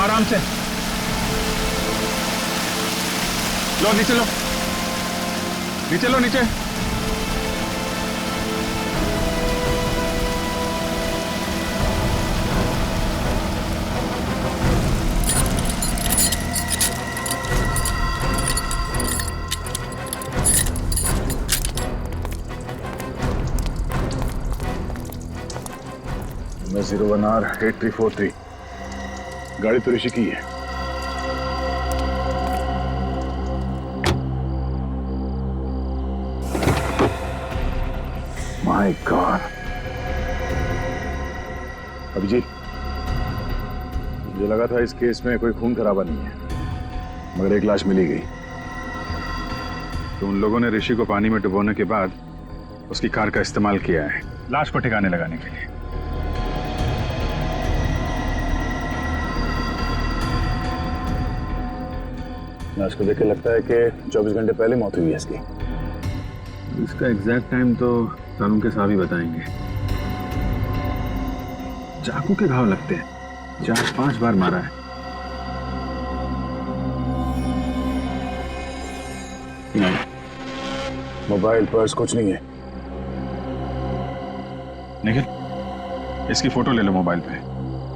आराम से। लो नीचे लो, नीचे लो, नीचे। मैं 01R8343, गाड़ी तो ऋषि की है। My God. अभिजीत, मुझे लगा था इस केस में कोई खून खराबा नहीं है, मगर एक लाश मिली गई। तो उन लोगों ने ऋषि को पानी में डुबोने के बाद उसकी कार का इस्तेमाल किया है लाश को ठिकाने लगाने के लिए। लाश को देख के लगता है कि 24 घंटे पहले मौत हुई है इसकी। इसका एग्जैक्ट टाइम तो कानून के साहब ही बताएंगे। चाकू के घाव लगते हैं, 4-5 बार मारा है। नहीं, मोबाइल पर्स कुछ नहीं है। निखिल, इसकी फोटो ले लो मोबाइल पे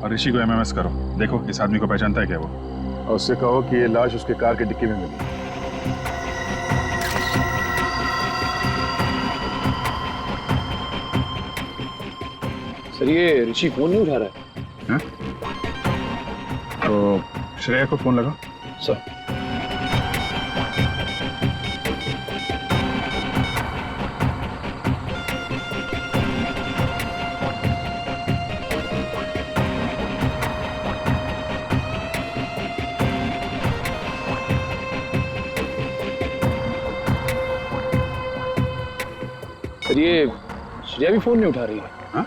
और ऋषि को एमएमएस करो। देखो इस आदमी को पहचानता है क्या वो, और उससे कहो कि ये लाश उसके कार की डिक्की में मिली। सर ये ऋषि फोन नहीं उठा रहा है। तो श्रेया को फोन लगाओ। सर सर ये श्रेया भी फोन नहीं उठा रही है। हाँ?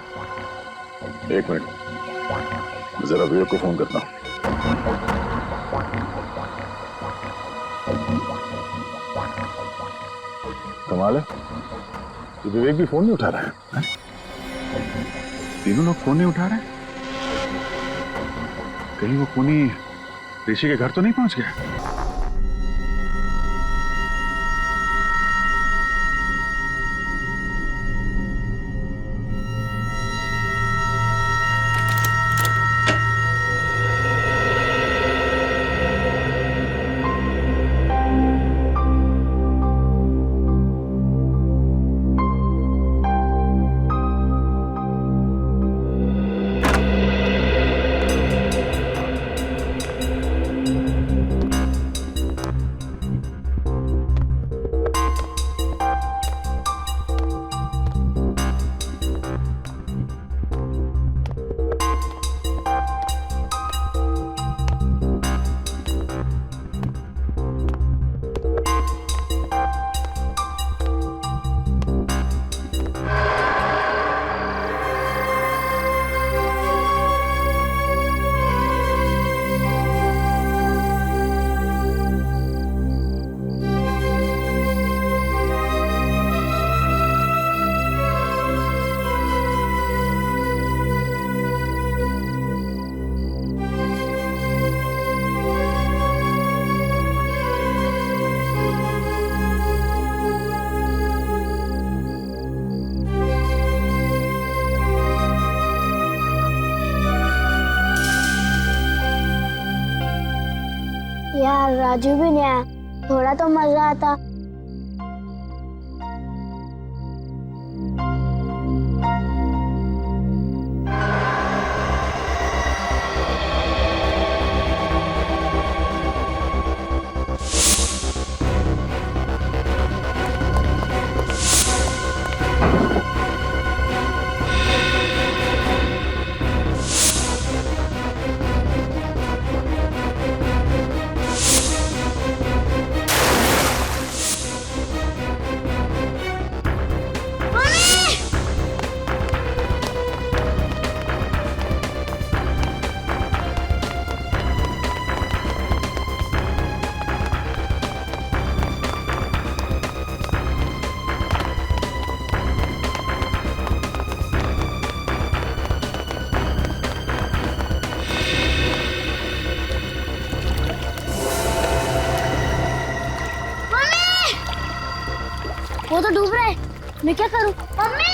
एक मिनट, मैं जरा विवेक को फोन करता हूँ। कमाल है, ये विवेक भी फोन नहीं उठा रहा है। तीनों लोग फोन नहीं उठा रहे। कहीं वो खूनी ऋषि के घर तो नहीं पहुंच गया? यार राजू भी नहीं आया, थोड़ा तो मजा आता। तो डूब रहा है, मैं क्या करूं? मम्मी!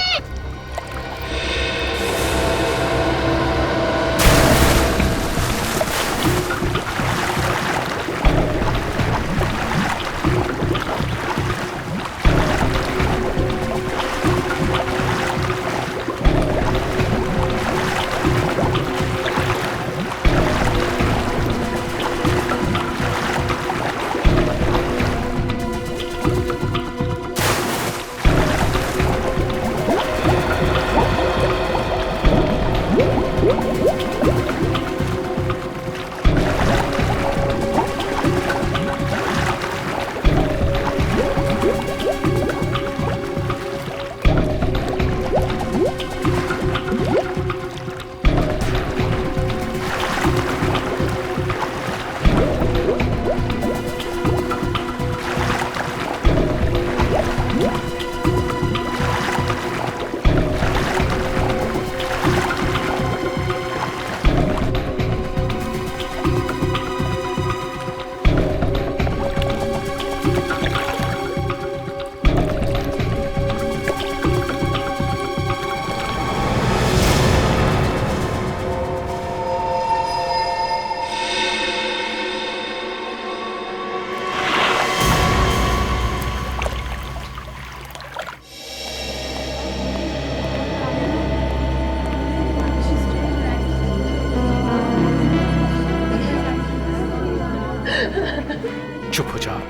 चुप हो जाओ।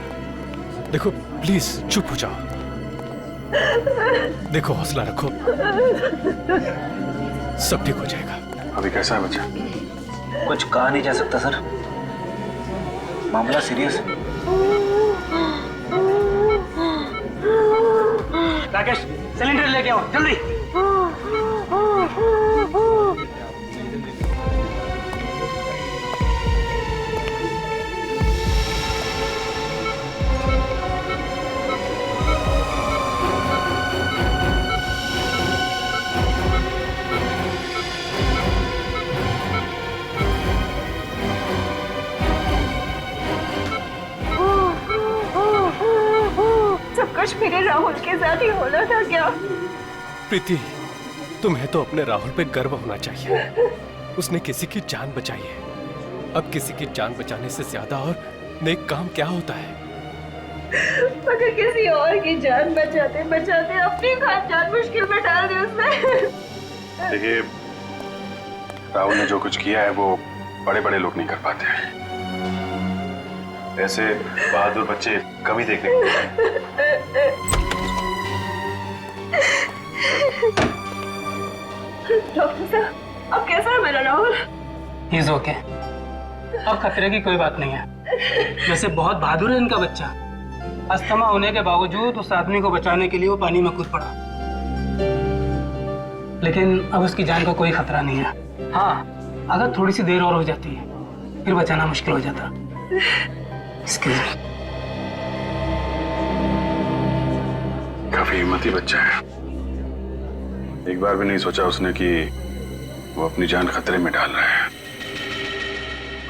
देखो प्लीज चुप हो जाओ। देखो हौसला रखो, सब ठीक हो जाएगा। अभी कैसा है बच्चा? कुछ कहा नहीं जा सकता सर, मामला सीरियस है। राकेश सिलेंडर लेके आओ जल्दी। सब कुछ मेरे राहुल के साथ ही होना था क्या? प्रीति, तुम्हें तो अपने राहुल पे गर्व होना चाहिए। उसने किसी की जान बचाई है। अब किसी की जान बचाने से ज्यादा और नेक काम क्या होता है? अगर किसी और की जान बचाते बचाते अपनी खास जान मुश्किल में डाल दी उसने। देखिए, राहुल ने जो कुछ किया है वो बड़े बड़े लोग नहीं कर पाते हैं। ऐसे बहादुर बच्चे कभी देखने को नहीं। डॉक्टर साहब, अब कैसा है मेरा राहुल? ही इज ओके, अब खतरे की कोई बात नहीं है। वैसे बहुत बहादुर है इनका बच्चा। अस्थमा होने के बावजूद उस आदमी को बचाने के लिए वो पानी में कूद पड़ा, लेकिन अब उसकी जान का कोई खतरा नहीं है। हाँ, अगर थोड़ी सी देर और हो जाती है फिर बचाना मुश्किल हो जाता। काफी हिम्मती बच्चा है। एक बार भी नहीं सोचा उसने कि वो अपनी जान खतरे में डाल रहा है।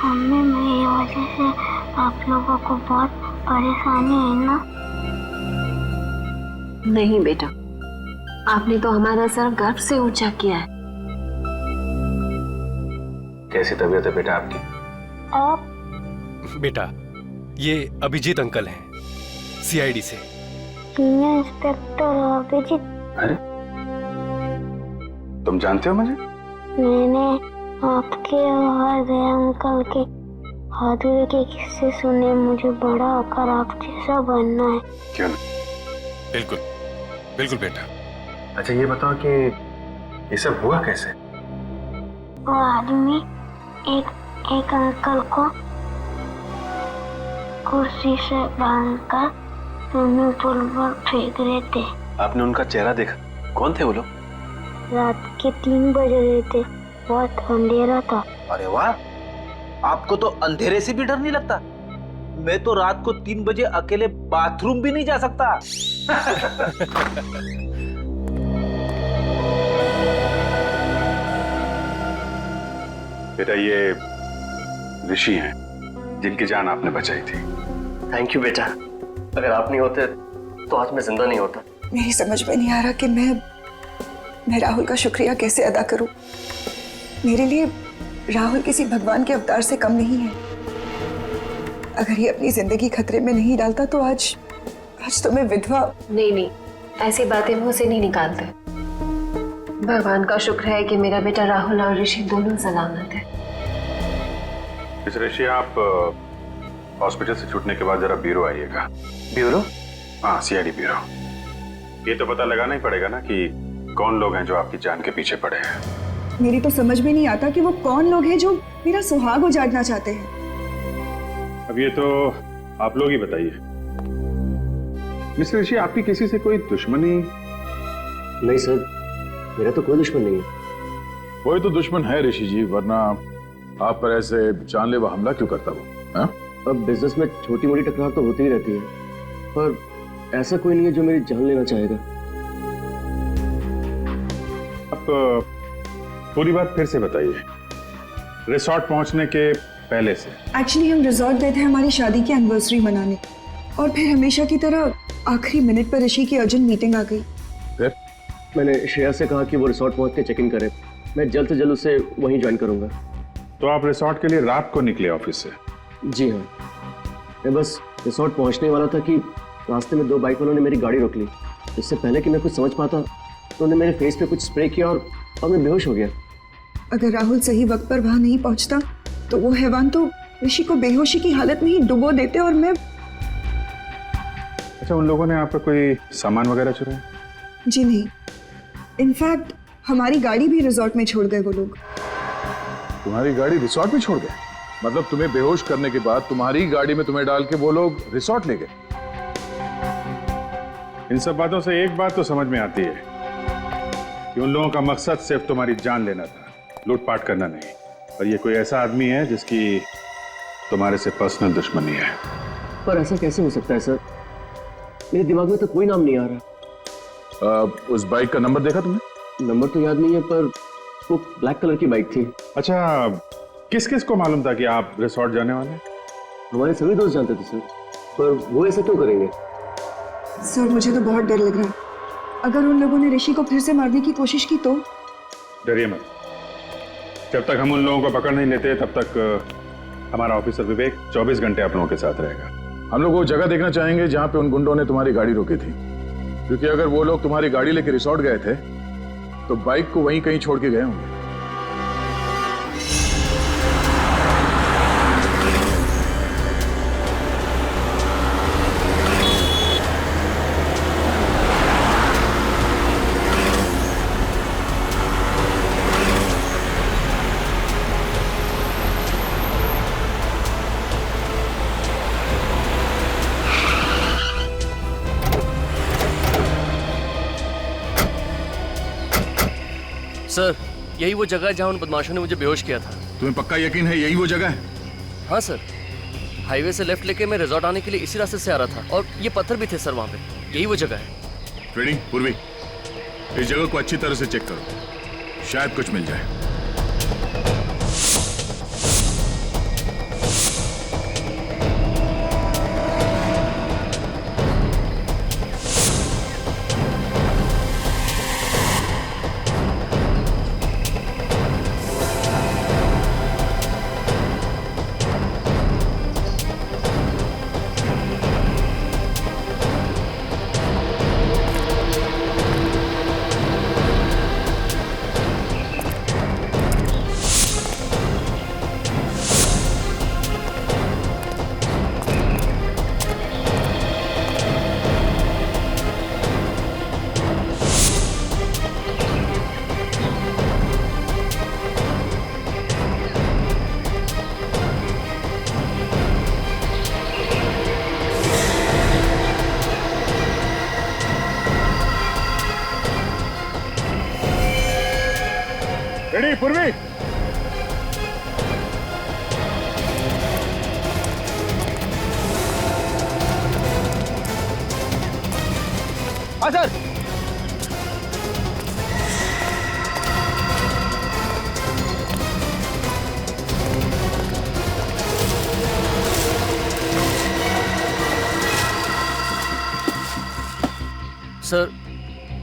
मम्मी, मेरी वजह से आप लोगों को बहुत परेशानी है ना? नहीं बेटा, आपने तो हमारा सर गर्व से ऊंचा किया है। कैसी तबीयत है बेटा आपकी? आप? बेटा, ये अभिजीत अंकल हैं, सीआईडी से। Senior inspector Abhijeet? अरे, तुम जानते हो मुझे? मैंने आपके और दया अंकल के बहादुरी के किस्से सुने। मुझे बड़ा होकर आप जैसा बनना है। क्यों नहीं? बिल्कुल बिल्कुल बेटा। अच्छा ये बताओ कि ये सब हुआ कैसे? वो आदमी एक अंकल को कुर्सी से बांधकर स्विमिंग पूल पर फेंक रहे थे। आपने उनका चेहरा देखा? कौन थे वो लोग? रात के 3 बज रहे थे, बहुत अंधेरा था। अरे वाह, आपको तो अंधेरे से भी डर नहीं लगता? मैं तो रात को 3 बजे अकेले बाथरूम भी नहीं जा सकता। बेटा, ये ऋषि हैं जिनकी जान आपने बचाई थी। थैंक यू बेटा, अगर आप नहीं होते तो आज मैं जिंदा नहीं होता। मेरी समझ में नहीं आ रहा कि मैं राहुल का शुक्रिया कैसे अदा करूं। मेरे लिए राहुल किसी भगवान के अवतार से कम नहीं है। अगर ये अपनी जिंदगी खतरे में नहीं डालता तो आज तो मैं विधवा। नहीं, ऐसी बातें मुंह से नहीं निकालते। भगवान का शुक्र है कि मेरा बेटा राहुल और ऋषि दोनों सलामत है। मिस ऋषि, आप हॉस्पिटल से छूटने के बाद जरा ब्यूरो आइएगा। ब्यूरो? हाँ, सीआईडी ब्यूरो। ये तो पता लगाना ही पड़ेगा ना कि कौन लोग हैं जो आपकी जान के पीछे पड़े हैं। मेरी तो समझ में नहीं आता कि वो कौन लोग हैं जो मेरा सुहाग उजाड़ना चाहते हैं। अब ये तो आप लोग ही बताइए। मिस ऋषि, आपकी किसी से कोई दुश्मनी? नहीं सर, मेरा तो कोई दुश्मन नहीं है। कोई तो दुश्मन है ऋषि जी, वरना आप पर ऐसे जानलेवा हमला क्यों करता वो? हाँ? अब बिजनेस में छोटी मोटी टकरार तो होती ही रहती है, पर ऐसा कोई नहीं है जो मेरी जान लेना चाहेगा। आप पूरी बात फिर से बताइए, रिसोर्ट पहुंचने के पहले से। एक्चुअली हम रिजॉर्ट गए थे हमारी शादी की एनिवर्सरी मनाने, और फिर हमेशा की तरह आखिरी मिनट पर ऋषि की अर्जेंट मीटिंग आ गई। फिर मैंने श्रेया से कहा कि वो रिसोर्ट पहुंच के चेक इन करे। मैं जल्द से जल्द उसे वहीं ज्वाइन करूंगा। तो आप रिसोर्ट के लिए रात को निकले ऑफिस से? जी हाँ, मैं बस रिसोर्ट पहुंचने वाला था कि रास्ते में 2 बाइक वालों ने मेरी गाड़ी रोक ली। इससे पहले कि मैं कुछ समझ पाता तो उन्होंने मेरे फेस पे कुछ स्प्रे किया और मैं बेहोश हो गया। अगर राहुल सही वक्त पर वहां नहीं पहुंचता तो वो हैवान तो ऋषि को बेहोशी की हालत में ही डुबो देते और मैं। अच्छा, उन लोगों ने आपका कोई सामान वगैरह चुराया? जी नहीं, इनफैक्ट हमारी गाड़ी भी रिजॉर्ट में छोड़ गए वो लोग। तुम्हारी गाड़ी रिसोर्ट में छोड़ गए? मतलब तुम्हें बेहोश करने के बाद तुम्हारी गाड़ी में तुम्हें डाल के वो लोग रिसोर्ट ले गए? इन सब बातों से एक बात तो समझ में आती है कि उन लोगों का मकसद सिर्फ तुम्हारी जान लेना था, लूटपाट करना नहीं। और ये कोई ऐसा आदमी है जिसकी तुम्हारे से पर्सनल दुश्मनी है। पर ऐसा कैसे हो सकता है सर? मेरे दिमाग में तो कोई नाम नहीं आ रहा। उस बाइक का नंबर देखा तुमने? नंबर तो याद नहीं है, पर वो ब्लैक कलर की बाइक थी। अच्छा, किस किस को मालूम था कि आप रिसोर्ट जाने वाले हैं? हमारे सभी दोस्त जानते थे सर, पर वो ऐसा क्यों करेंगे? सर मुझे तो बहुत डर लग रहा है। अगर उन लोगों ने ऋषि को फिर से मारने की कोशिश की तो? डरिए मत। जब तक हम उन लोगों को पकड़ नहीं लेते तब तक हमारा ऑफिसर विवेक 24 घंटे आप लोगों के साथ रहेगा। हम लोग वो जगह देखना चाहेंगे जहां पे उन गुंडों ने तुम्हारी गाड़ी रोकी थी, क्योंकि अगर वो लोग तुम्हारी गाड़ी लेके रिसोर्ट गए थे तो बाइक को वहीं कहीं छोड़ के गए होंगे। सर, यही वो जगह है जहां उन बदमाशों ने मुझे बेहोश किया था। तुम्हें पक्का यकीन है यही वो जगह है? हाँ सर, हाईवे से लेफ्ट लेके मैं रिजॉर्ट आने के लिए इसी रास्ते से आ रहा था, और ये पत्थर भी थे सर वहाँ पे। यही वो जगह है। ट्रेडिंग पूर्वी, इस जगह को अच्छी तरह से चेक करो, शायद कुछ मिल जाए। रेडी पूर्वी? हाँ सर। सर,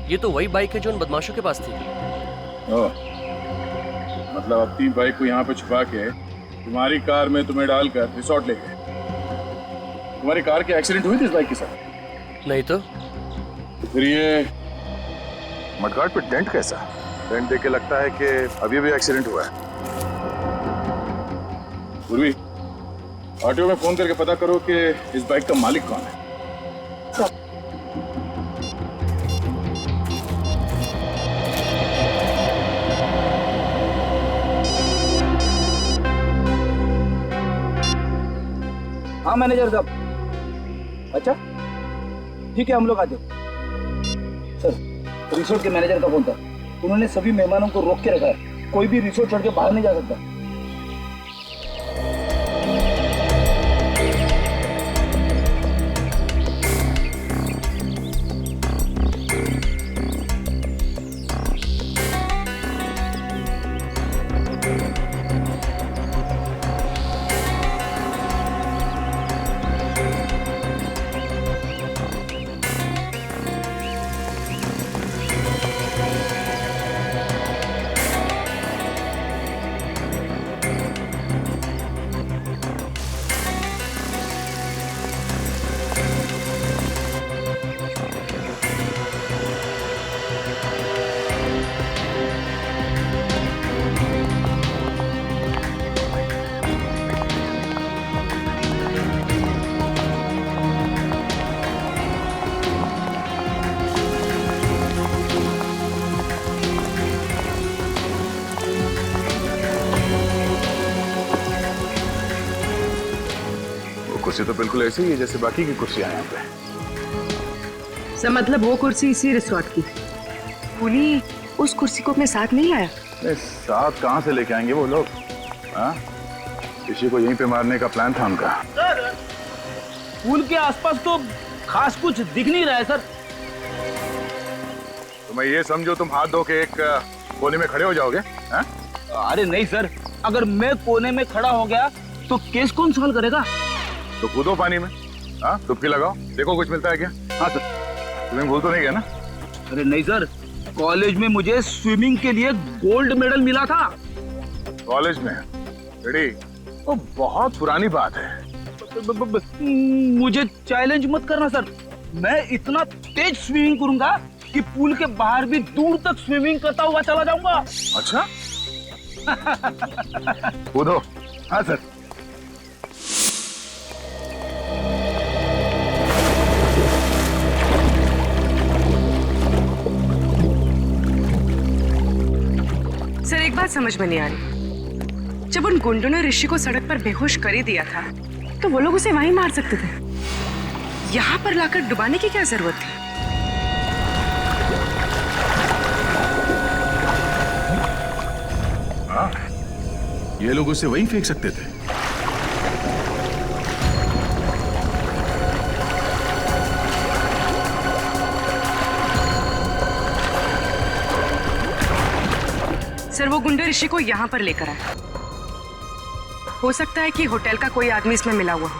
ये तो वही बाइक है जो उन बदमाशों के पास थी। ओह, मतलब अपनी बाइक को यहाँ पे छुपा के तुम्हारी कार में तुम्हें डालकर रिसोर्ट ले गए। तुम्हारी कार की एक्सीडेंट हुई थी इस बाइक के साथ? नहीं तो फिर ये मडगार्ड पे डेंट कैसा? डेंट देख के लगता है कि अभी भी एक्सीडेंट हुआ है। पूर्वी, ऑटो में फोन करके पता करो कि इस बाइक का मालिक कौन है। हाँ मैनेजर साहब। अच्छा ठीक है, हम लोग आते। सर, रिसोर्ट के मैनेजर का फोन था। उन्होंने सभी मेहमानों को रोक के रखा है, कोई भी रिसोर्ट छोड़ के बाहर नहीं जा सकता। कुर्सी तो बिल्कुल ऐसी ही है जैसे बाकी की कुर्सियां यहाँ पे। सर मतलब वो कुर्सी इसी रिसोर्ट की। पुली उस कुर्सी को अपने साथ नहीं लाया? साथ कहाँ से लेके आएंगे वो लोग? हाँ, किसी को यहीं पे मारने का प्लान था उनका। सर, पुल के आसपास तो खास कुछ दिख नहीं रहा है सर। तो मैं ये समझो तुम हाथ धो के एक कोने में खड़े हो जाओगे? हाँ? अरे नहीं सर, अगर मैं कोने में खड़ा हो गया तो केस कौन सॉल्व करेगा? तो कूदो पानी में, हाँ, डुबकी लगाओ, देखो कुछ मिलता है क्या? हाँ सर। तुम्हें भूल तो नहीं गया ना? अरे नहीं सर, कॉलेज में मुझे स्विमिंग के लिए गोल्ड मेडल मिला था। कॉलेज में? रेडी? वो बहुत पुरानी बात है। मुझे चैलेंज मत करना सर, मैं इतना तेज स्विमिंग करूंगा कि पुल के बाहर भी दूर तक स्विमिंग करता हुआ चला जाऊंगा। अच्छा? कूदो। हाँ सर। सर एक बात समझ में नहीं आ रही, जब उन गुंडों ने ऋषि को सड़क पर बेहोश कर ही दिया था तो वो लोग उसे वहीं मार सकते थे। यहाँ पर लाकर डुबाने की क्या जरूरत थी? हाँ, ये लोग उसे वहीं फेंक सकते थे। सर वो गुंडे ऋषि को यहाँ पर लेकर आए। हो सकता है कि होटल का कोई आदमी इसमें मिला हुआ हो।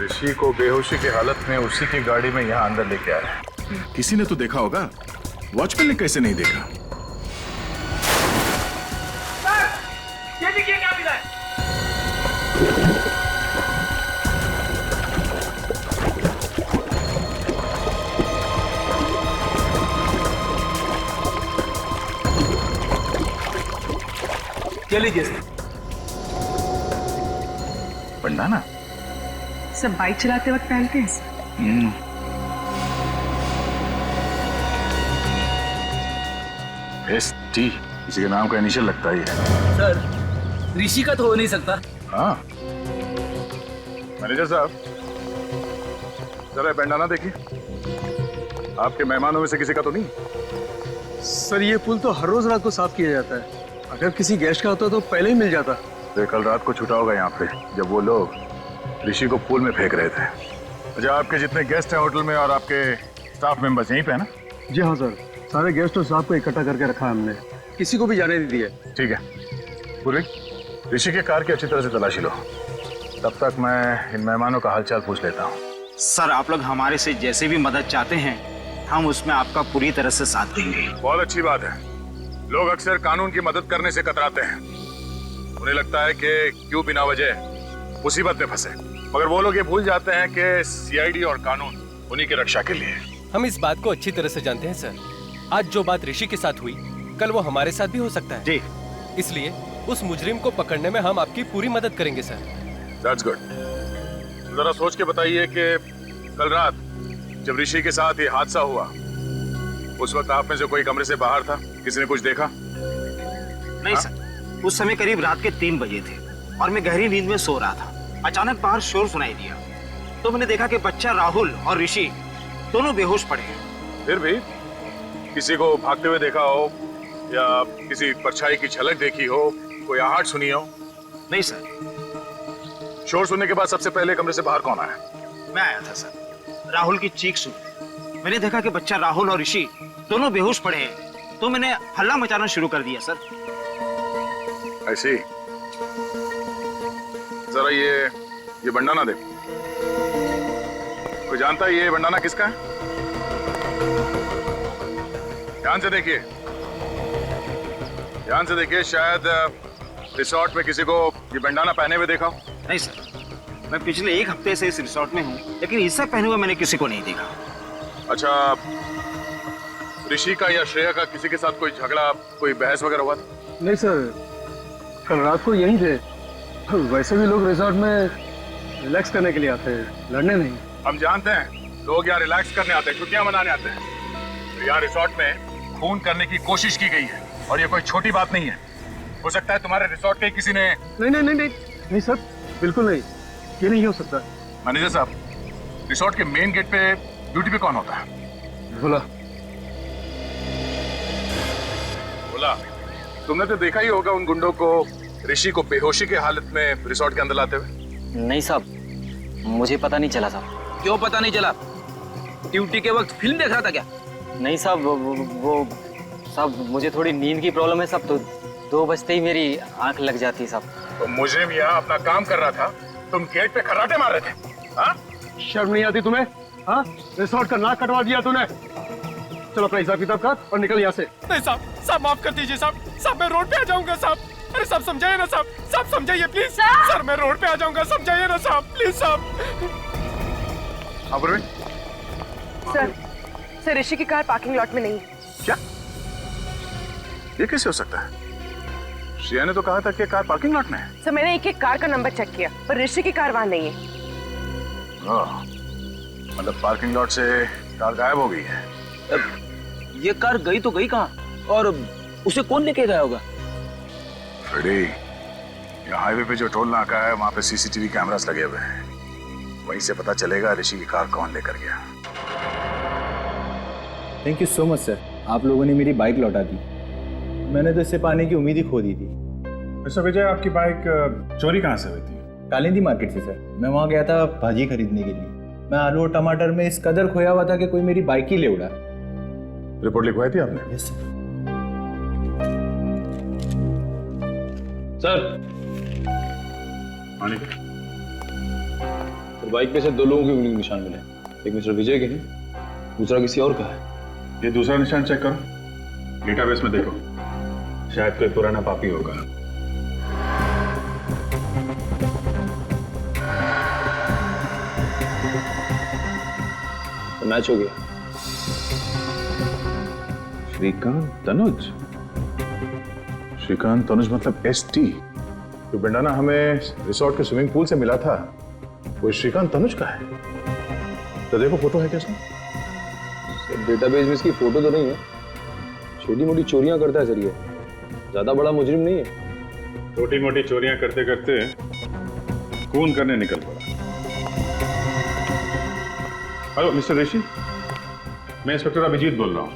ऋषि को बेहोशी की हालत में उसी की गाड़ी में यहाँ अंदर लेके आया। किसी ने तो देखा होगा, वॉचमैन ने कैसे नहीं देखा? सर, ये देखिए क्या मिला है। क्या लीजिए सर? पंडाना? सब बाइक चलाते वक्त पहनते हैं। ST किसी के नाम का इनिशियल लगता ही है। सर, ऋषि का तो हो नहीं सकता। हाँ, मैनेजर साहब जरा बैंडाना देखिए, आपके मेहमानों में से किसी का तो नहीं? सर ये पुल तो हर रोज रात को साफ किया जाता है, अगर किसी गेस्ट का होता तो पहले ही मिल जाता। तो कल रात को छुटा होगा यहाँ पे जब वो लोग ऋषि को पुल में फेंक रहे थे। अच्छा, आपके जितने गेस्ट हैं होटल में और आपके स्टाफ मेंबर्स यहीं पे है ना? जी हाँ सर, सारे गेस्ट और स्टाफ को इकट्ठा करके रखा है हमने, किसी को भी जाने नहीं दिया। ठीक है, पूरी ऋषि के कार की अच्छी तरह से तलाशी लो। तब तक मैं इन मेहमानों का हालचाल पूछ लेता हूँ। सर आप लोग हमारे से जैसे भी मदद चाहते हैं हम उसमें आपका पूरी तरह से साथ देंगे। बहुत अच्छी बात है। लोग अक्सर कानून की मदद करने से कतराते हैं। उन्हें लगता है कि क्यों बिना वजह मुसीबत में फंसे, मगर वो लोग ये भूल जाते हैं कि सीआईडी और कानून उन्हीं की रक्षा के लिए। हम इस बात को अच्छी तरह से जानते हैं सर। आज जो बात ऋषि के साथ हुई कल वो हमारे साथ भी हो सकता है जी। इसलिए उस मुजरिम को पकड़ने में हम आपकी पूरी मदद करेंगे सर। That's good. जरा सोच के बताइए कि कल रात जब ऋषि के साथ ये हादसा हुआ उस वक्त आप में से कोई कमरे से बाहर था? किसी ने कुछ देखा? नहीं सर, उस समय करीब रात के 3 बजे थे और मैं गहरी नींद में सो रहा था। अचानक बाहर शोर सुनाई दिया तो मैंने देखा कि बच्चा राहुल और ऋषि दोनों बेहोश पड़े हैं। फिर भी किसी को भागते हुए देखा हो या किसी परछाई की झलक देखी हो, कोई आहट सुनी हो? नहीं सर। शोर सुनने के बाद सबसे पहले कमरे से बाहर कौन आया? मैं आया था सर। राहुल की चीख सुनी। मैंने देखा कि बच्चा राहुल और ऋषि दोनों बेहोश पड़े हैं तो मैंने हल्ला मचाना शुरू कर दिया सर। ऐसी जरा ये बंडाना देखो। कोई जानता है ये बंडाना किसका है? ध्यान से देखिए, ध्यान से देखिए। शायद रिसोर्ट में किसी को ये बंडाना पहने हुए देखा हो। नहीं सर, मैं पिछले 1 हफ्ते से इस रिसोर्ट में हूँ लेकिन इससे पहने हुए मैंने किसी को नहीं देखा। अच्छा, ऋषि का या श्रेया का किसी के साथ कोई झगड़ा, कोई बहस वगैरह हुआ था? नहीं सर, कल रात को यहीं थे। वैसे भी लोग रिजॉर्ट में रिलैक्स करने के लिए आते हैं, लड़ने नहीं। हम जानते हैं लोग यहाँ रिलैक्स करने आते हैं, छुट्टियां मनाने आते हैं। तो यहाँ रिसोर्ट में खून करने की कोशिश की गई है और ये कोई छोटी बात नहीं है। हो सकता है तुम्हारे रिसोर्ट के किसी ने। नहीं नहीं नहीं नहीं नहीं सर, बिल्कुल नहीं, ये नहीं हो सकता। मैनेजर साहब, रिसोर्ट के मेन गेट पे ड्यूटी पे कौन होता है? भोला। भोला, तुमने तो देखा ही होगा उन गुंडों को ऋषि को बेहोशी के हालत में रिसोर्ट के अंदर लाते हुए। नहीं साहब, मुझे पता नहीं चला साहब। क्यों पता नहीं चला? ड्यूटी के वक्त फिल्म देख रहा था क्या? नहीं साहब, वो साहब मुझे थोड़ी नींद की प्रॉब्लम है साहब, तो 2 बजते ही मेरी आंख लग जाती है साहब। तो मुजरिम यहाँ अपना काम कर रहा था, तुम गेट पे खर्राटे मार रहे थे। हाँ? शर्म नहीं आती तुम्हें? हाँ, रिसोर्ट का नाक कटवा दिया तूने। चलो अपना हिसाब किताब कर और निकल यहाँ से। नहीं साहब, साहब माफ कर दीजिए साहब। साहब मैं रोड पे आ जाऊंगा साहब। अरे साहब समझाइए ना साहब, साहब समझाइए प्लीज। सर मैं रोड पे आ जाऊंगा, समझाइए ना साहब प्लीज साहब। सर ऋषि की कार पार्किंग लॉट में नहीं है। क्या? ये कैसे हो सकता है? श्रेया ने तो कहा था कि कार पार्किंग लॉट में है। सर मैंने एक कार का नंबर चेक किया पर ऋषि की कार वहाँ नहीं है। मतलब पार्किंग लॉट से कार गायब हो गई है। ये कार गई तो गई कहाँ और उसे कौन लेके गया होगा? फ्रेडी, यहाँ हाईवे पे जो टोल नाका है वहाँ पे सीसीटीवी कैमरास लगे हुए हैं। वहीं से पता चलेगा ऋषि की कार कौन लेकर गया। Thank you so much sir, आप लोगों ने मेरी बाइक लौटा दी। मैंने तो इससे पाने की उम्मीद ही खो दी थी। मिस्टर विजय, आपकी बाइक चोरी कहाँ से हुई थी? कालिंदी मार्केट से सर। मैं वहाँ गया था भाजी खरीदने के लिए। मैं आलू और टमाटर में इस कदर खोया हुआ था कि कोई मेरी बाइक ही ले उड़ा। रिपोर्ट लिखवाई थी आपने? Yes sir. सर तो बाइक पे से 2 लोगों के उंगली के निशान मिले। एक मिस्टर विजय के हैं, दूसरा किसी और का है। ये दूसरा निशान चेक करो, डेटाबेस में देखो, शायद कोई पुराना पापी होगा। तो मैच हो गया। श्रीकांत तनुज। श्रीकांत तनुज मतलब ST। जो बंडाना हमें रिसोर्ट के स्विमिंग पूल से मिला था वो श्रीकांत तनुज का है। तो देखो फोटो है कैसे? डेटाबेस में इसकी फोटो तो नहीं है। छोटी मोटी चोरियां करता है सर, ये ज्यादा बड़ा मुजरिम नहीं है। छोटी मोटी चोरियां करते करते खून करने निकल पड़ा। हेलो मिस्टर ऋषि, मैं इंस्पेक्टर अभिजीत बोल रहा हूँ।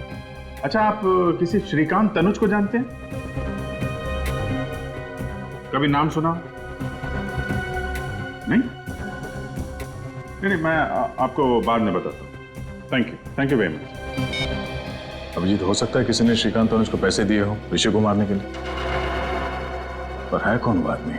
अच्छा, आप किसी श्रीकांत तनुज को जानते हैं? कभी नाम सुना? नहीं? नहीं, मैं आपको बाद में बताता हूँ। Thank you very much. Abhijeet, हो सकता है किसी ने श्रीकांत तनुज को पैसे दिए हो ऋषि को मारने के लिए, पर है कौन वो आदमी?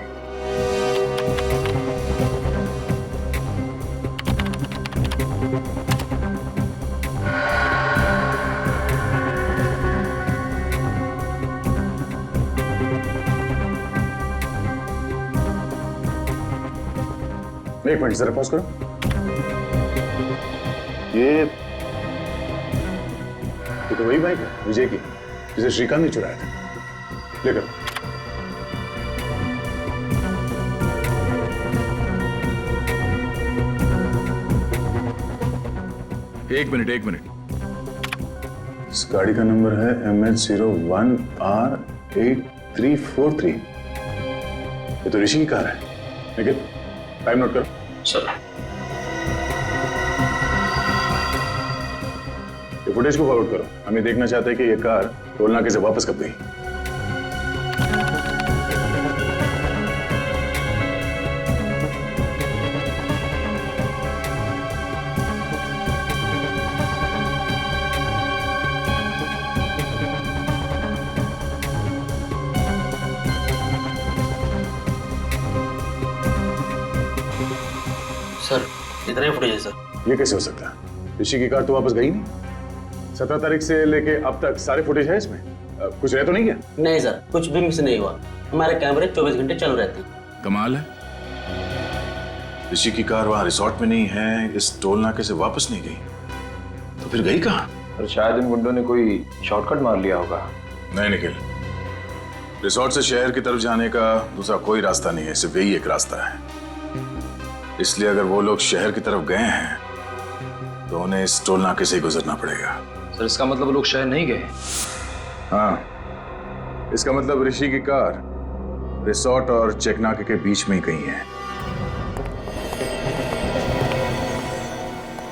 एक मिनट जरा पॉज करो। ये तो वही बाइक है विजय की जिसे श्रीकांत ने चुराया था। लेकर एक मिनट। इस गाड़ी का नंबर है MH01R8343। ये तो ऋषि की कार है। निखिल टाइम नोट करो। सर ये फुटेज को फॉरवर्ड करो। हम ये देखना चाहते हैं कि ये कार टोल नाके से वापस कब गई। सर इतना ही फुटेज है सर। ये कैसे हो सकता है? ऋषि की कार तो वापस गई नहीं। 17 तारीख से लेके अब तक सारे फुटेज है इसमें। कुछ रह तो नहीं गया? नहीं सर, कुछ भी मिस नहीं हुआ। हमारे कैमरे 24 घंटे चालू रहते हैं। कमाल है, ऋषि की कार वहां रिसोर्ट में नहीं है, इस टोल नाके से वापस नहीं गई, तो फिर गई कहाँ? और शायद इन गुंडों ने कोई शॉर्टकट मार लिया होगा। नहीं निखिल, रिसोर्ट से शहर की तरफ जाने का दूसरा कोई रास्ता नहीं है, सिर्फ यही एक रास्ता है। इसलिए अगर वो लोग शहर की तरफ गए हैं तो उन्हें इस टोल नाके से ही गुजरना पड़ेगा। सर इसका मतलब वो लोग शहर नहीं गए? हाँ, इसका मतलब ऋषि की कार रिसोर्ट और चेक नाके के बीच में ही कहीं है।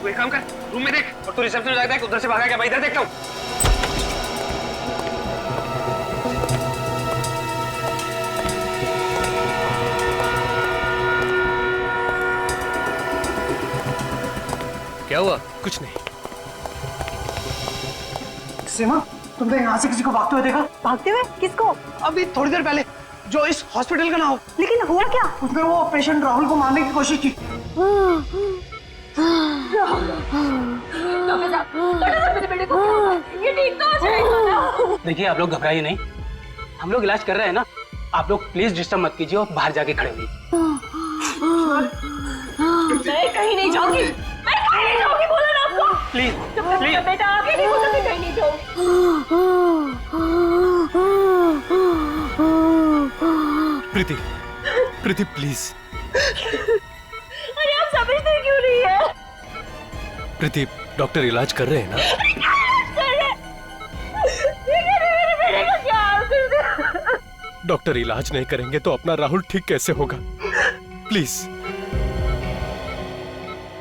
तू एक काम कर, रूम में देख और तू रिसेप्शन जाकर देख, उधर से भागा क्या? मैं इधर देखता हूँ। क्या हुआ? कुछ नहीं। सीमा, तुमने यहाँ से किसी को भागते हुए देखा? भागते हुए? किसको? अभी थोड़ी देर पहले, जो इस हॉस्पिटल का ना हो। लेकिन हुआ क्या? उसने वो पेशेंट राहुल को मारने की कोशिश की। ये ठीक तो हो जाएगा ना? देखिए आप लोग घबराइए नहीं, हम लोग इलाज कर रहे हैं ना। आप लोग प्लीज डिस्टर्ब मत कीजिए और बाहर जाके खड़े होइए। मैं कहीं नहीं जाऊंगी, मैं कहीं नहीं जाऊंगी, बोला ना आपको। प्लीज प्लीज बेटा, आगे देखो तो मैं कहीं नहीं जाऊंगी। प्रीति, प्रीति प्लीज। अरे आप समझते क्यों नहीं है? प्रीति, डॉक्टर इलाज कर रहे हैं ना? मेरे का क्या हाल कर दे? डॉक्टर इलाज नहीं करेंगे तो अपना राहुल ठीक कैसे होगा? प्लीज।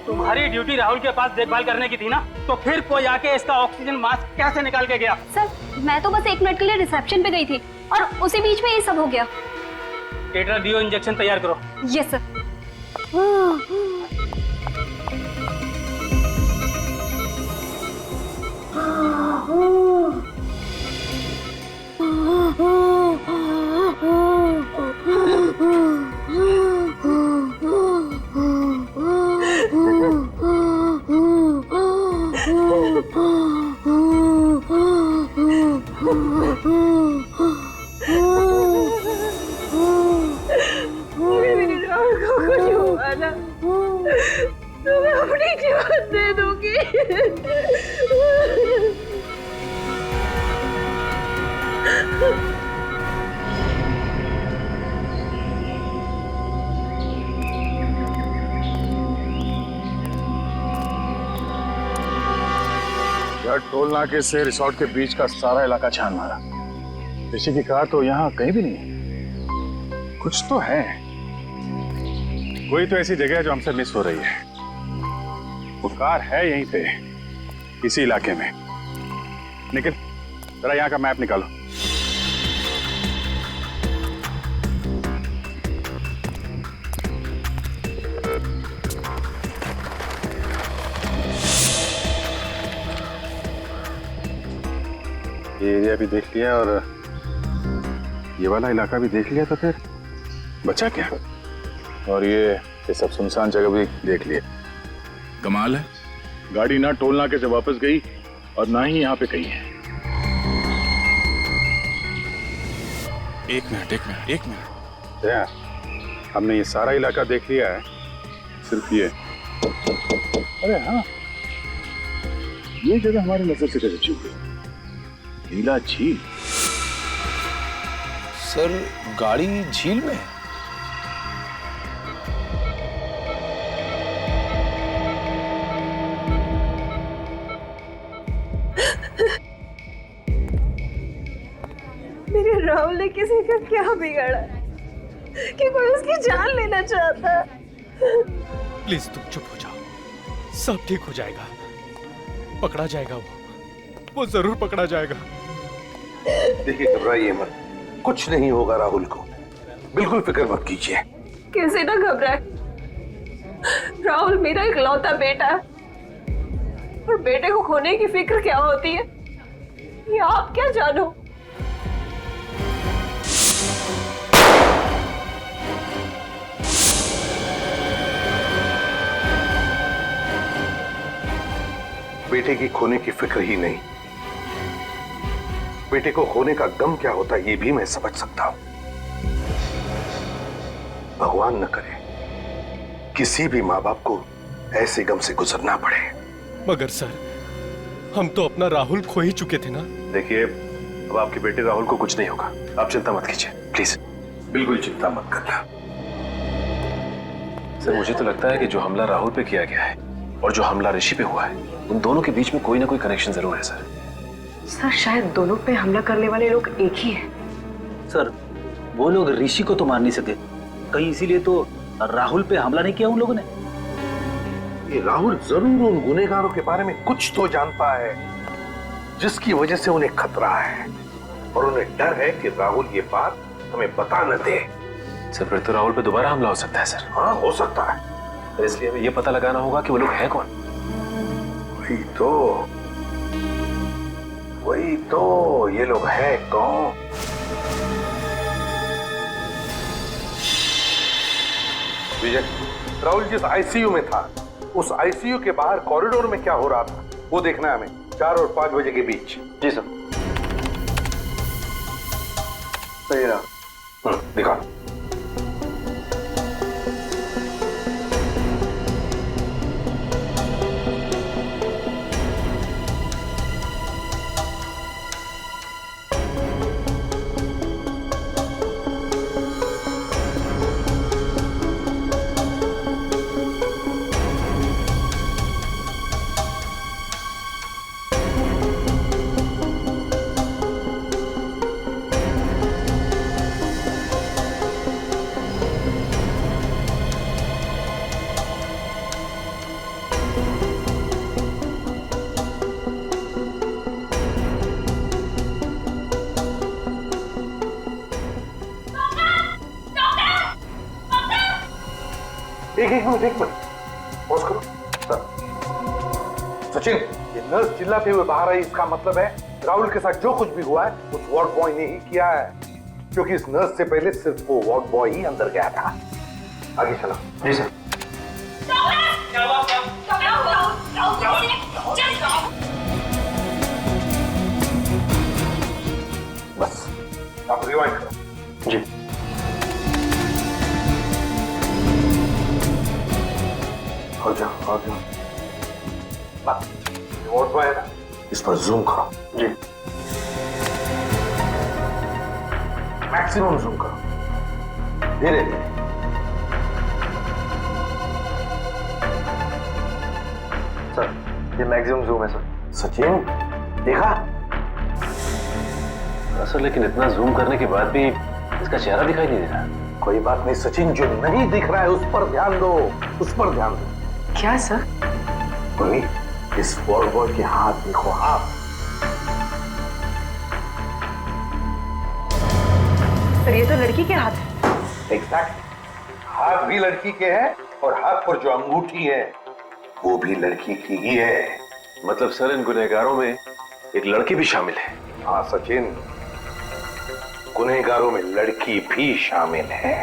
तुम्हारी ड्यूटी राहुल के पास देखभाल करने की थी ना, तो फिर कोई आके इसका ऑक्सीजन मास्क कैसे निकाल के गया? सर मैं तो बस 1 मिनट के लिए रिसेप्शन पे गई थी और उसी बीच में ये सब हो गया। टेट्राडियो इंजेक्शन तैयार करो। Yes sir. तो मैं अपनी जीवन दे दूंगी। यार टोल नाके से रिसोर्ट के बीच का सारा इलाका छान मारा, ऋषि की कार तो यहाँ कहीं भी नहीं है। कुछ तो है, कोई तो ऐसी जगह है जो हमसे मिस हो रही है। वो कार है यहीं पे, इसी इलाके में। निखिल, जरा यहाँ का मैप निकालो। ये एरिया भी देख लिया और ये वाला इलाका भी देख लिया, तो फिर बचा क्या? और ये सब सुनसान जगह भी देख लिए। कमाल है, गाड़ी ना टोल नाके से वापस गई और ना ही यहाँ पे कहीं है। एक मिनट। यार, हमने ये सारा इलाका देख लिया है, सिर्फ ये। अरे हाँ, ये जगह हमारी नजर से कैसे चूक गई? नीला झील। सर गाड़ी झील में है? मेरे राहुल ने किसी का क्या बिगाड़ा कि कोई उसकी जान लेना चाहता? प्लीज तुम चुप हो जाओ, सब ठीक हो जाएगा। पकड़ा जाएगा वो जरूर पकड़ा जाएगा। देखिए घबराइए मत, कुछ नहीं होगा राहुल को, बिल्कुल फिक्र मत कीजिए। कैसे ना घबराए, राहुल मेरा इकलौता बेटा है और बेटे को खोने की फिक्र क्या होती है ये आप क्या जानो। बेटे की खोने की फिक्र ही नहीं, बेटे को खोने का गम क्या होता है ये भी मैं समझ सकता हूं। भगवान न करे किसी भी माँ बाप को ऐसे गम से गुजरना पड़े। मगर सर, हम तो अपना राहुल खो ही चुके थे ना। देखिए, अब आपके बेटे राहुल को कुछ नहीं होगा, आप चिंता मत कीजिए प्लीज, बिल्कुल चिंता मत करना। सर मुझे तो लगता है कि जो हमला राहुल पे किया गया है और जो हमला ऋषि पे हुआ है, उन दोनों के बीच में कोई ना कोई कनेक्शन जरूर है सर। सर शायद दोनों पे हमला करने वाले लोग एक ही हैं। सर वो लोग ऋषि को तो मार नहीं सके, कहीं इसीलिए तो राहुल पे हमला नहीं किया उन लोगों ने। ये राहुल जरूर उन गुनहगारों के बारे में कुछ तो जानता है जिसकी वजह से उन्हें खतरा है, और उन्हें डर है कि राहुल ये बात हमें बता न दे। सर फिर तो राहुल पे दोबारा हमला हो सकता है सर। हाँ हो सकता है, तो इसलिए हमें ये पता लगाना होगा कि वो लोग हैं कौन। वही तो ये लोग हैं कौन? विजय, राहुल जिस आईसीयू में था, उस आईसीयू के बाहर कॉरिडोर में क्या हो रहा था वो देखना है हमें, 4 और 5 बजे के बीच। जी सर। सही रहा। दिखा। एक मिनट पॉज करो। सर सचिन, ये नर्स चिल्लाते हुए बाहर आई, इसका मतलब है राहुल के साथ जो कुछ भी हुआ है उस वार्ड बॉय ने ही किया है, क्योंकि इस नर्स से पहले सिर्फ वो वार्ड बॉय ही अंदर गया था। आगे चलो। जी सर। बस आप रिवाइंड करो। जी। और जाओ। वार्ड बॉय है ना, इस पर जूम करो। जी। मैक्सिमम जूम करो, धीरे धीरे। सर ये मैक्सिमम जूम है सर। सचिन देखा? सर लेकिन इतना जूम करने के बाद भी इसका चेहरा दिखाई नहीं दे रहा। कोई बात नहीं सचिन, जो नहीं दिख रहा है उस पर ध्यान दो, उस पर ध्यान दो। क्या सर? मम्मी, इस वार्ड बॉय के हाथ देखो, हाथ। सर ये तो लड़की के हाथ है। एग्जैक्ट, हाथ भी लड़की के हैं और हाथ पर जो अंगूठी है वो भी लड़की की ही है। मतलब सर इन गुनहगारों में एक लड़की भी शामिल है? हाँ सचिन, गुनहगारों में लड़की भी शामिल है।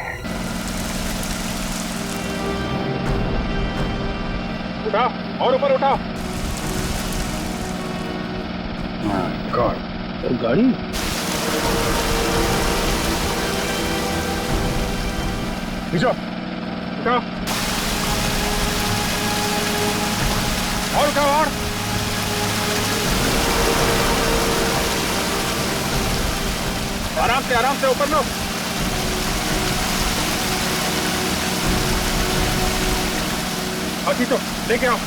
उठा और ऊपर उठा। गॉड, गाड़ी नीचे उठा। और उठाओ और। आराम से ऊपर लो। अभी तो लेके आओ।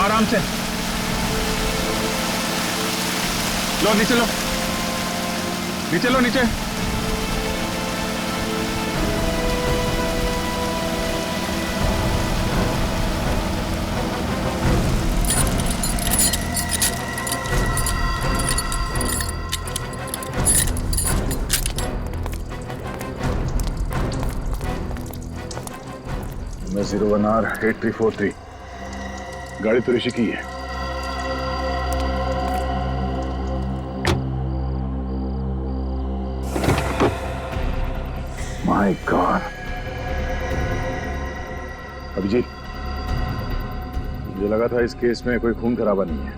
आराम से लो, नीचे लो, नीचे लो, नीचे। मैं 01R8343 गाड़ी तो ऋषि की है। My God. अभिजीत, मुझे लगा था इस केस में कोई खून खराबा नहीं है,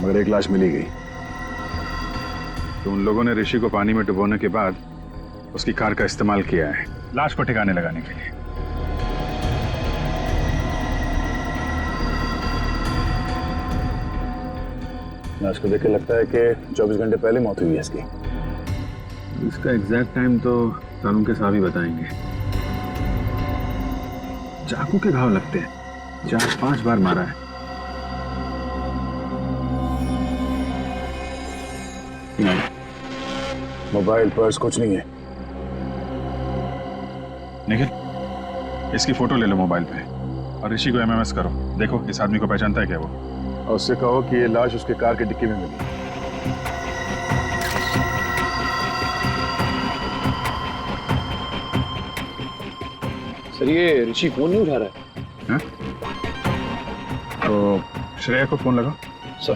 मगर एक लाश मिली गई। तो उन लोगों ने ऋषि को पानी में डुबोने के बाद उसकी कार का इस्तेमाल किया है लाश को ठिकाने लगाने के लिए। लाश को देख के लगता है कि 24 घंटे पहले मौत हुई है इसकी। इसका एग्जैक्ट टाइम तो कानून के साहब ही बताएंगे। चाकू के घाव लगते हैं, 4-5 बार मारा है। नहीं, मोबाइल पर्स कुछ नहीं है। निखिल, इसकी फोटो ले लो मोबाइल पे और ऋषि को एमएमएस करो। देखो इस आदमी को पहचानता है क्या वो, और उससे कहो कि ये लाश उसके कार के डिक्की में मिली। सर ये ऋषि फोन नहीं उठा रहा है। तो श्रेया को फोन लगाओ। सर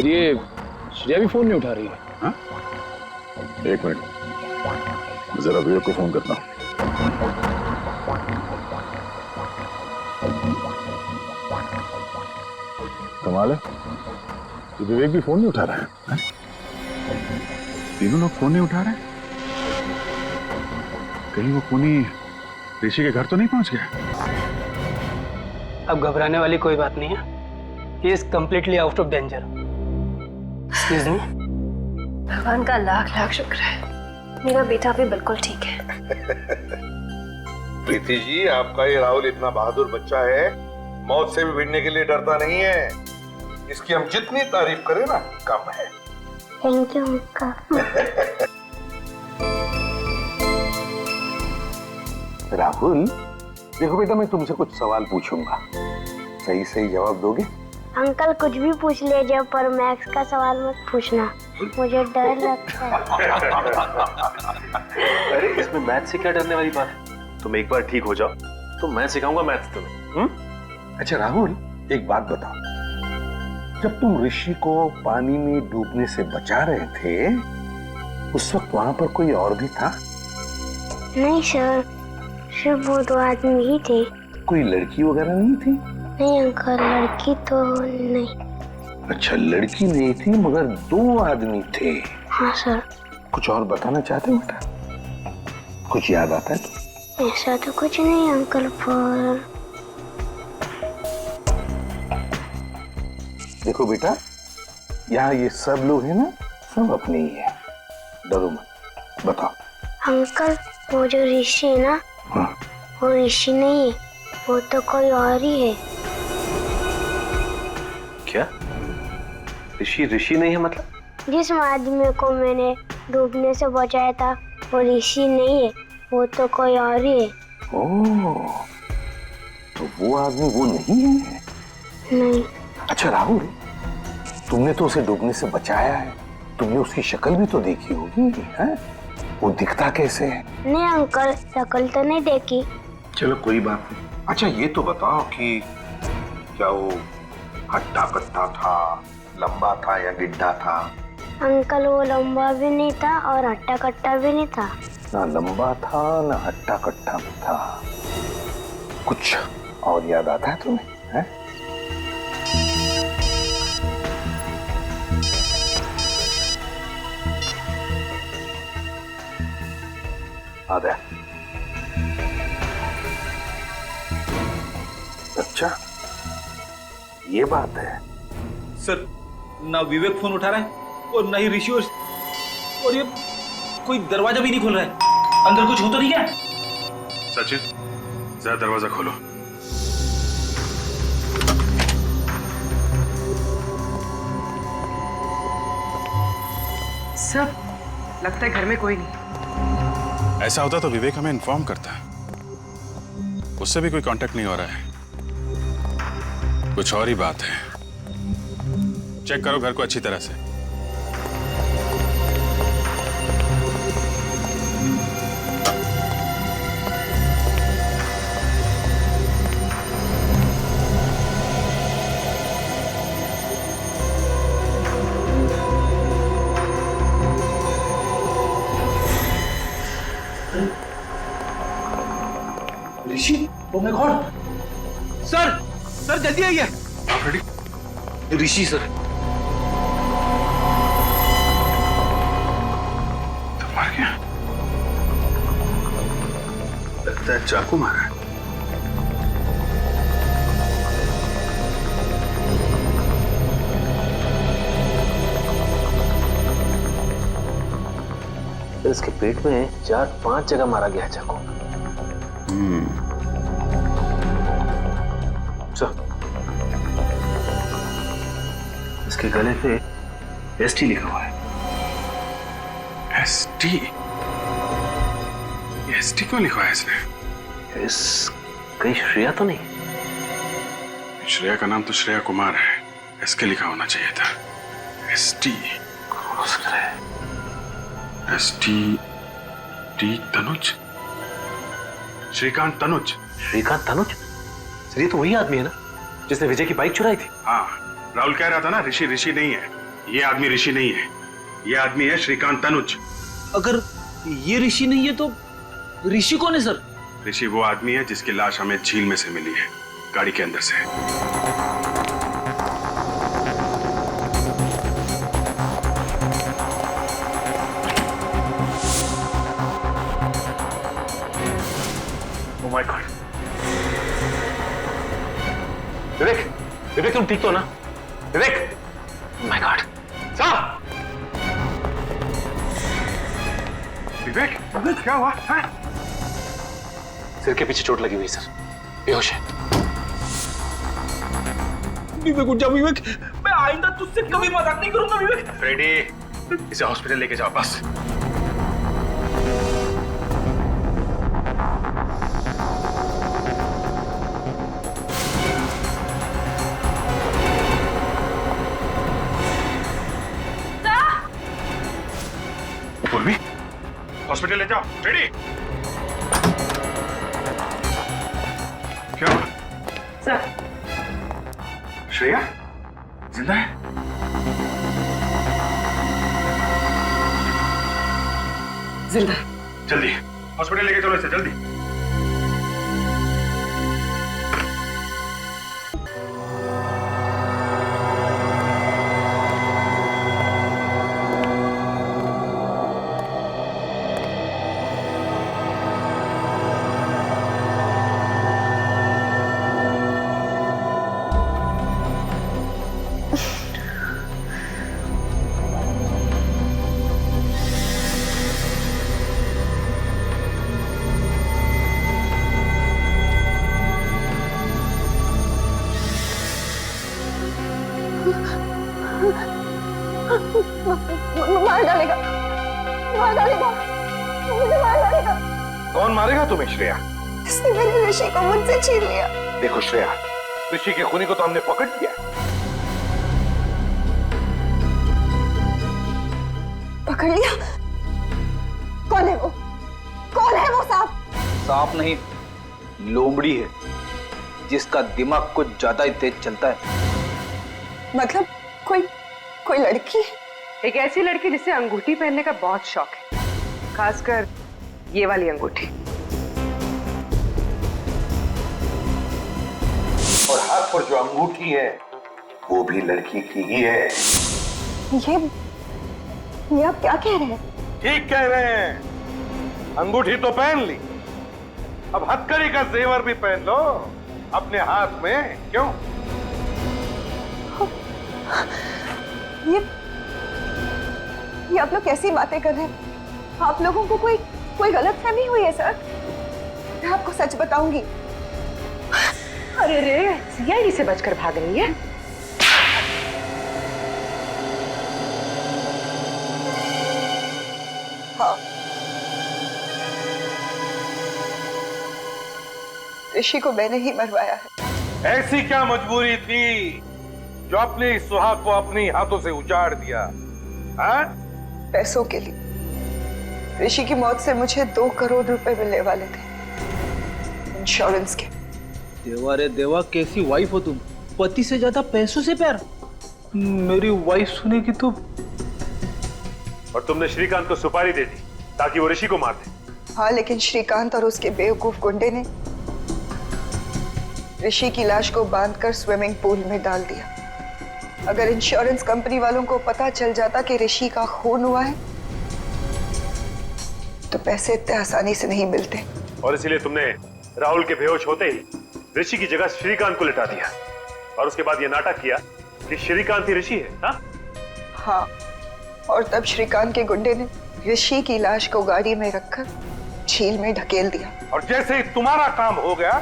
ये श्रेया भी फोन नहीं उठा रही है। हाँ? एक मिनट, जरा विवेक को फोन करता हूं। कमाल है, ये विवेक भी फोन नहीं उठा रहा है। तीनों लोग फोन नहीं उठा रहे। कहीं वो खूनी ऋषि के घर तो नहीं पहुंच गया? अब घबराने वाली कोई बात नहीं है। He is completely out of danger. Excuse me. भगवान का लाख लाख शुक्र है, मेरा बेटा भी बिल्कुल ठीक है। प्रीति जी, आपका ये राहुल इतना बहादुर बच्चा है, मौत से भी भिड़ने के लिए डरता नहीं है। इसकी हम जितनी तारीफ करें ना कम है। Thank you uncle. राहुल, देखो बेटा, मैं तुमसे कुछ सवाल पूछूंगा, सही सही जवाब दोगे? अंकल कुछ भी पूछ लीजिए, पर मैथ्स का सवाल मत पूछना, मुझे डर लगता है। अरे इसमें मैथ से क्या डरने वाली बात है? तुम एक बार ठीक हो जाओ तो मैं सिखाऊंगा मैथ तुम्हें। अच्छा राहुल, एक बात बताओ, जब तुम ऋषि को पानी में डूबने से बचा रहे थे, उस वक्त वहां पर कोई और भी था? नहीं सर, सिर्फ वो 2 आदमी ही थे। कोई लड़की वगैरह नहीं थी? नहीं अंकल, लड़की तो नहीं। अच्छा, लड़की नहीं थी मगर 2 आदमी थे। हाँ सर। कुछ और बताना चाहते हो बेटा? कुछ याद आता है तो? ऐसा तो कुछ नहीं अंकल, पर देखो बेटा, यहाँ ये सब लोग हैं ना, सब अपने ही है, डरो मत। बताओ अंकल, वो जो ऋषि है ना, हाँ। वो ऋषि नहीं है, वो तो कोई और ही है। क्या? ऋषि नहीं है मतलब? जिस आदमी को मैंने डूबने से बचाया था वो ऋषि नहीं है, वो तो कोई और ही है। ओह, तो वो आदमी वो नहीं है? नहीं। अच्छा राहुल, तुमने तो उसे डूबने से बचाया है, तुमने उसकी शक्ल भी तो देखी होगी, है? वो दिखता कैसे है? नहीं अंकल, शक्ल तो नहीं देखी। चलो कोई बात नहीं। अच्छा ये तो बताओ कि क्या वो हट्टा कट्टा था, लंबा था या गिड्ढा था? अंकल वो लंबा भी नहीं था और हट्टा कट्टा भी नहीं था। ना लंबा था ना हट्टा कट्टा भी था। कुछ और याद आता है तुम्हें? है? आदा। अच्छा ये बात है। सर ना विवेक फोन उठा रहा है और ना ही ऋषि, और ये कोई दरवाजा भी नहीं खोल रहा है। अंदर कुछ हो तो नहीं क्या? सचिन जरा दरवाजा खोलो। सर लगता है घर में कोई नहीं। ऐसा होता तो विवेक हमें इन्फॉर्म करता। उससे भी कोई कांटेक्ट नहीं हो रहा है। कुछ और ही बात है। चेक करो घर को अच्छी तरह से। ऋषि, ओ माय गॉड! सर जल्दी आइए। ऋषि सर। तो मर गया। लगता है चाकू मारा है। इसके पेट में 4-5 जगह मारा गया है चाकू। इसके गले पे एसटी लिखा हुआ है। एसटी? एसटी क्यों लिखा है इसने? इस कहीं श्रेया तो नहीं? श्रेया का नाम तो श्रेया कुमार है। इसके लिखा होना चाहिए था। एसटी कौन हो सकता है? एसटी टी तनुज, श्रीकांत तनुज। श्रीकांत तनुज? सर ये तो वही आदमी है ना जिसने विजय की बाइक चुराई थी? हाँ, राहुल कह रहा था ना ऋषि नहीं है। ये आदमी ऋषि नहीं है। ये आदमी है श्रीकांत तनुज। अगर ये ऋषि नहीं है तो ऋषि कौन है सर? ऋषि वो आदमी है जिसकी लाश हमें झील में से मिली है, गाड़ी के अंदर से। Oh my God! विवेक तुम ठीक तो ना? विवेक! Oh my God! साहब! विवेक क्या हुआ? सिर के पीछे चोट लगी हुई सर, बेहोश है। विवेक उठ जा विवेक, मैं आइंदा तुझसे कभी मजाक नहीं करूंगा विवेक। फ्रेडी, इसे हॉस्पिटल लेके जाओ बस। पूर्वी, हॉस्पिटल ले जाओ। फ्रेडी, क्या हुआ? सर श्रेया जिंदा है? जिंदा। जल्दी हॉस्पिटल लेके चलो इसे, जल्दी। मार डालेगा, मार डालेगा, मुझे मार डालेगा। कौन मारेगा तुम्हें श्रेया? इसने मेरे ऋषि को मुझसे छीन लिया। देखो श्रेया, ऋषि के खूनी को तो हमने पकड़ लिया। पकड़ लिया? कौन है वो? कौन है वो सांप? सांप नहीं, लोमड़ी है जिसका दिमाग कुछ ज्यादा ही तेज चलता है। मतलब कोई लड़की? एक ऐसी लड़की जिसे अंगूठी पहनने का बहुत शौक है, खासकर ये वाली अंगूठी। और हाथ पर जो अंगूठी है वो भी लड़की की ही है। ये आप क्या कह रहे हैं? ठीक कह रहे हैं। अंगूठी तो पहन ली, अब हथकड़ी का जेवर भी पहन लो अपने हाथ में। क्यों? ये आप लोग कैसी बातें कर रहे हैं? आप लोगों को कोई गलतफहमी हुई है सर? मैं आपको सच बताऊंगी। अरे रे, सीआईडी से बचकर भाग रही है। हाँ, ऋषि को मैंने ही मरवाया है। ऐसी क्या मजबूरी थी जो अपने सुहाग को अपनी हाथों से उजाड़ दिया? हाँ? पैसों के लिए। ऋषि की मौत से मुझे 2 करोड़ रुपए मिलने वाले थे, इंश्योरेंस के। देवा रे देवा, कैसी वाइफ हो तुम? पति से ज्यादा पैसों से प्यार। मेरी वाइफ सुनेगी तो। और तुमने श्रीकांत को सुपारी दे दी ताकि वो ऋषि को मार दे। हाँ, लेकिन श्रीकांत और उसके बेवकूफ गुंडे ने ऋषि की लाश को बांधकर स्विमिंग पूल में डाल दिया। अगर इंश्योरेंस कंपनी वालों को पता चल जाता कि ऋषि का खून हुआ है तो पैसे इतने आसानी से नहीं मिलते। और इसीलिए तुमने राहुल के बेहोश होते ही ऋषि की जगह श्रीकांत को लिटा दिया और उसके बाद ये नाटक किया कि श्रीकांत ही ऋषि है। हाँ? हाँ, और तब श्रीकांत के गुंडे ने ऋषि की लाश को गाड़ी में रखकर झील में ढकेल दिया। और जैसे ही तुम्हारा काम हो गया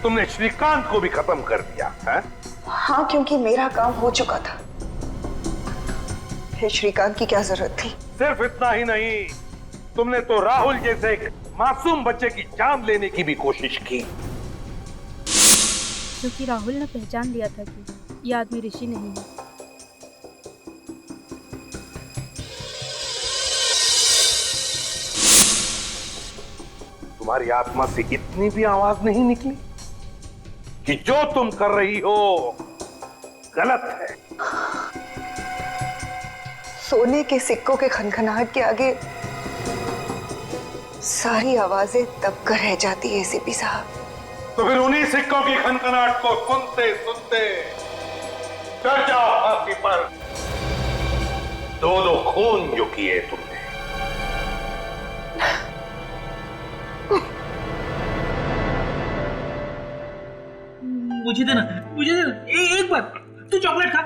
तुमने श्रीकांत को भी खत्म कर दिया है? हाँ, क्योंकि मेरा काम हो चुका था। फिर श्रीकांत की क्या जरूरत थी? सिर्फ इतना ही नहीं, तुमने तो राहुल जैसे एक मासूम बच्चे की जान लेने की भी कोशिश की। क्योंकि राहुल ने पहचान लिया था कि ये आदमी ऋषि नहीं है। तुम्हारी आत्मा से इतनी भी आवाज नहीं निकली कि जो तुम कर रही हो गलत है? सोने के सिक्कों के खनखनाहट के आगे सारी आवाजें दबकर रह जाती है एसीपी साहब। तो फिर उन्हीं सिक्कों की खनखनाहट को सुनते सुनते डर जाओ फांसी पर। 2 खून जो किए तुमने। मुझे देना, मुझे देना। एक बार तू चॉकलेट खा।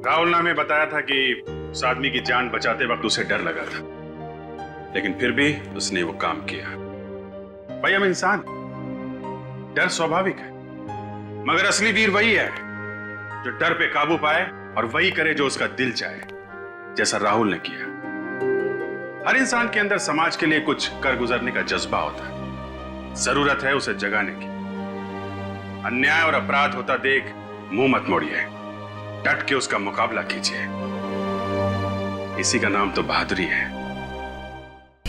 राहुल ने हमें बताया था कि उस आदमी की जान बचाते वक्त उसे डर लगा था, लेकिन फिर भी उसने वो काम किया। भाई, हम इंसान, डर स्वाभाविक है, मगर असली वीर वही है जो डर पे काबू पाए और वही करे जो उसका दिल चाहे, जैसा राहुल ने किया। हर इंसान के अंदर समाज के लिए कुछ कर गुजरने का जज्बा होता है, जरूरत है उसे जगाने की। अन्याय और अपराध होता देख मुंह मत मोड़िए, डट के उसका मुकाबला कीजिए। इसी का नाम तो बहादुरी है।